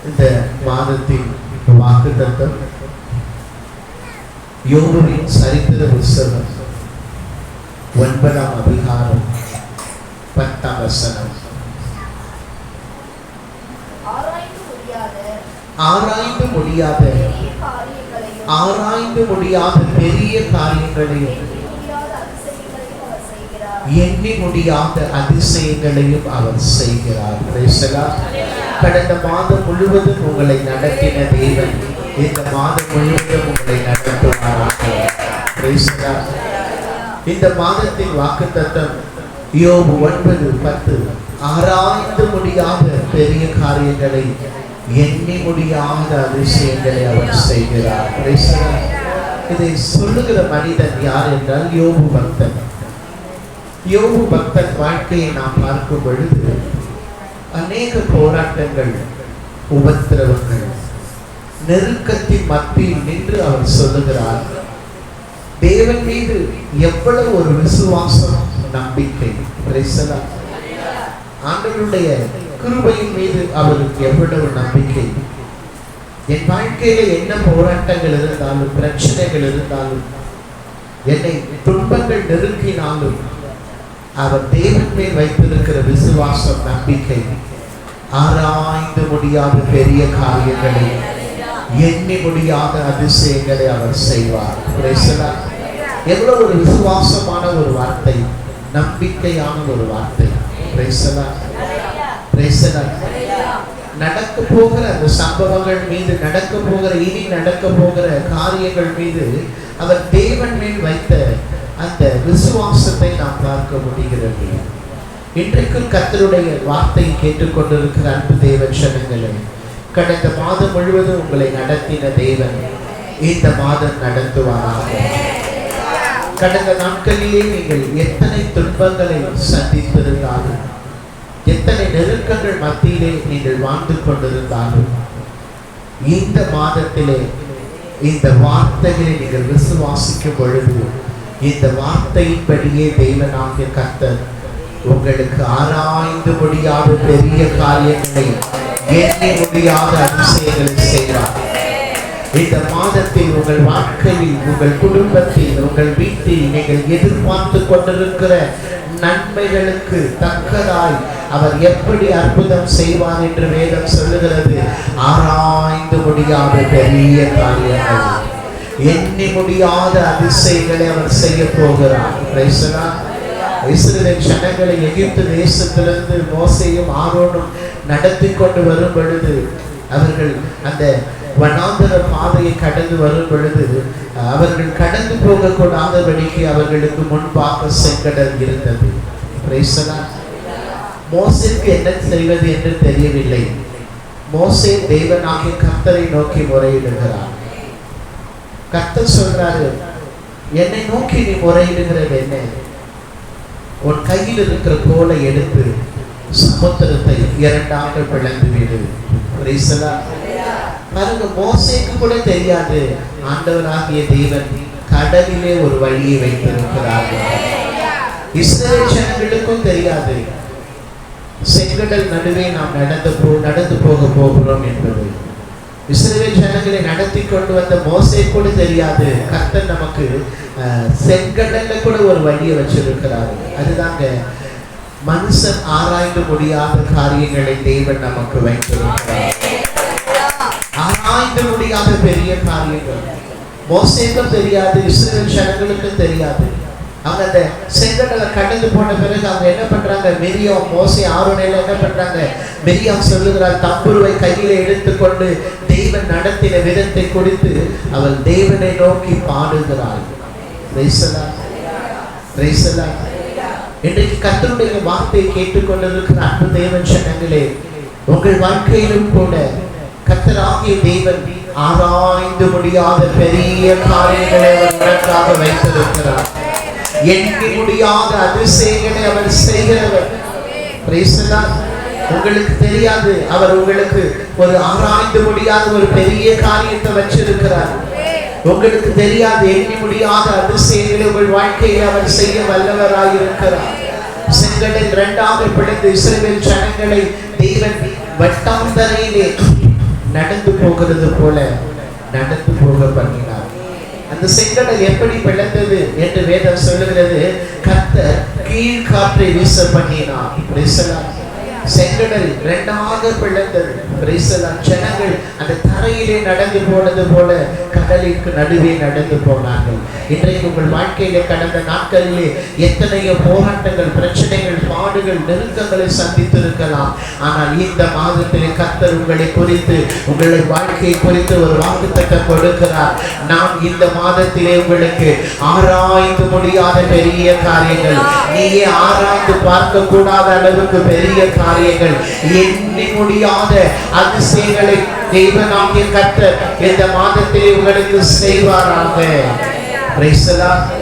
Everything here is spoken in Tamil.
இந்த மாதத்தின் வாக்குத்தத்தம் யோபுவின் சரித்திர புஸ்தகம் 9ஆம் அதிகாரம் 10ஆம் வசனம். ஆராய்ந்து முடியாத பெரிய காரியங்களையும் எண்ணி முடியாத அதிசயங்களையும் அவர் செய்கிறார். கடந்த மாதம் முழுவதும் உங்களை நடத்தின தேவன் இந்த மாதம் முழுவதும் உங்களை நடத்துவாராக. இந்த மாதத்தின் வாக்குத்தத்தம் யோபு 9:10. ஆராய்ந்து முடியாத பெரிய காரியங்களை எண்ணி முடியாத அதிசயங்களை அவர் செய்கிறார். இதை சொல்லுகிற மனிதன் யார் என்றால் யோபு பக்தன். யோபு பக்தன் வாழ்க்கையை நாம் பார்க்கும் பொழுது அநேக போராட்டங்கள், உபத்திரவங்கள், நெருக்கத்தின் மத்தியில் நின்று அவர் சொல்லுகிறார், தேவன் மீது எவ்வளவு ஒரு விசுவாசம், நம்பிக்கை. ஆண்டவருடைய கிருபையின் மீது அவருக்கு எவ்வளவு நம்பிக்கை. என் வாழ்க்கையில என்ன போராட்டங்கள் இருந்தாலும், பிரச்சனைகள் இருந்தாலும், என்னை துன்பங்கள் நெருக்கினாலும் அவர் தேவன் மேல் வைத்திருக்கிற விசுவாசம், நம்பிக்கை, ஆராய்ந்து முடியாத பெரிய காரியங்களை, எண்ணி முடியாத அதிசயங்களை அவர் செய்வார். எவ்வளவு ஒரு விசுவாசமான ஒரு வார்த்தை, நம்பிக்கையான ஒரு வார்த்தை. நடக்க போகிற அந்த சம்பவங்கள் மீது, நடக்க போகிற இனி நடக்க போகிற காரியங்கள் மீது அவர் தேவன் மேல் வைத்த அந்த விசுவாசத்தை நாம் பார்க்க முடிகிறது. இன்றைக்கும் கர்த்தருடைய வார்த்தையை கேட்டுக்கொண்டிருக்கிற அன்பு தேவ ஜனங்களே, கடந்த மாதம் முழுவதும் உங்களை நடத்தின தேவன் இந்த மாதம் நடத்துவாராக. கடந்த நாட்களிலே நீங்கள் எத்தனை துன்பங்களை சந்தித்திருந்தாலும், எத்தனை நெருக்கங்கள் மத்தியிலே நீங்கள் வாழ்ந்து கொண்டிருந்தாலும், இந்த மாதத்திலே இந்த வார்த்தைகளை நீங்கள் விசுவாசிக்கும் பொழுது இந்த வார்த்தையின்படியே தேவனாகிய கர்த்தர் உங்களுக்கு ஆராய்ந்து முடியாத பெரிய காரியங்களை, எண்ணி முடியாத அதிசயங்களை செய்கிறார். இந்த மாதத்தில் உங்கள் வாழ்க்கையில், உங்கள் குடும்பத்தில், உங்கள் வீட்டில் நீங்கள் எதிர்பார்த்து கொண்டிருக்கிற நன்மைகளுக்கு தக்கதாய் அவர் எப்படி அற்புதம் செய்வார் என்று வேதம் சொல்லுகிறது. ஆராய்ந்து முடியாத பெரிய காரியங்கள், எண்ணி முடியாத அதிசயங்களை அவர் செய்ய போகிறார். இஸ்ரவேல் ஜனங்களை எகிப்து தேசத்திலிருந்து மோசேயும் ஆரோனும் நடத்தி கொண்டு வரும் பொழுது, அவர்கள் அந்த வனாந்தர பாதையை கடந்து வரும் பொழுது அவர்கள் கடந்து போகக்கூடாதபடிக்கு அவர்களுக்கு முன்பாக செங்கடல் இருந்தது. மோசேக்கு என்ன செய்வது என்று தெரியவில்லை. மோசே தேவனாகிய கர்த்தரை நோக்கி முறையிடுகிறார். கர்த்தர் சொல்றாரு, என்னை நோக்கி நீ முறையிடுகிறது என்ன? உன் கையில் இருக்கிற கோலை எடுத்து சமுத்திரத்தை இரண்டாக பிளந்து விடு. பாருங்க, மோசேக்கு கூட தெரியாது ஆண்டவராகிய தேவன் கடலிலே ஒரு வழியை வைத்திருக்கிறார். இஸ்ரவேல் ஜனங்களுக்கும் தெரியாது செங்கடல் நடுவே நாம் நடந்து போக போகிறோம் என்பது. இஸ்ரவேல் ஜனங்களை நடத்தி கொண்டு வந்த மோசே கூட தெரியாது கர்த்தர் நமக்கு செங்கடல்ல கூட ஒரு வழியை வச்சிருக்கிறார். அதுதாங்க மனுஷன் ஆராய்ந்து முடியாத காரியங்களை தேவன் நமக்கு வைத்திருக்கிறார். ஆராய்ந்து முடியாத பெரிய காரியங்கள் மோசேக்கும் தெரியாது, இஸ்ரவேல் ஜனங்களுக்கும் தெரியாது. அவங்க அந்த செங்கடலை கடந்து போன பிறகு அவங்க என்ன பண்றாங்க? மிரியாம், மோசே, ஆரோனேல என்ன பண்றாங்க? மிரியாம் சொல்லுகிறார், தம்புருவை கையில எடுத்துக்கொண்டு தேவன் நடத்தின விதத்தை கொடுத்து அவள் தேவனை நோக்கி பாடுகிறாள். இன்றைக்கு கர்த்தருடைய வார்த்தையை கேட்டுக்கொண்டிருக்கிற அன்பு தேவன் ஜனங்களே, உங்கள் வாழ்க்கையிலும் கூட கர்த்தராகிய தேவன் ஆராய்ந்து முடியாத பெரிய காரியங்களை அவர் உனக்காக வைத்திருக்கிறார். எண்ணி முடியாத அதிசயங்களை அவர் செய்கிறவர். உங்களுக்கு தெரியாது, அவர் உங்களுக்கு ஒரு ஆராய்ந்து முடியாத ஒரு பெரிய காரியத்தை வச்சிருக்கிறார். உங்களுக்கு தெரியாது, எண்ணி முடியாத அதிசயங்களை உங்கள் வாழ்க்கையில் அவர் செய்ய வல்லவராயிருக்கிறார். செங்கடல் இரண்டாக பிளந்து இஸ்ரவேல் ஜனங்களை தேவன் வட்டாந்தரையிலே நடந்து போகிறது போல நடந்து போக பண்ணினார். அந்த செங்கடல் எப்படி பிளந்தது என்று வேதம் சொல்லுகிறது. கர்த்தர் கீழ் காற்றை வீச பண்ணினார். செங்கடல் இரண்டாக பிளந்தது. ஜனங்கள் அந்த தரையிலே நடந்து போனது போல கடலுக்கு நடுவே நடந்து போனார்கள். இன்றைக்கு உங்கள் வாழ்க்கையிலே கடந்த நாட்களிலே எத்தனையோ போராட்டங்கள், பிரச்சனைகள், பாடுகள், நெருக்கங்களை சந்தித்திருக்கலாம். ஆனால் இந்த மாதத்திலே கர்த்தர் உங்களை குறித்து, உங்களை வாழ்க்கையை குறித்து ஒரு வாக்குத்தத்தம் கொடுக்கிறார். நாம் இந்த மாதத்திலே உங்களுக்கு ஆராய்ந்து முடியாத பெரிய காரியங்கள், நீயே ஆராய்ந்து பார்க்க கூடாத அளவுக்கு பெரிய காரியங்கள், எண்ணி முடியாத அதிசயங்களை தேவனாகிய கர்த்தர் இந்த மாதத்திலே உங்களுக்கு செய்வாராக. Praise the Lord.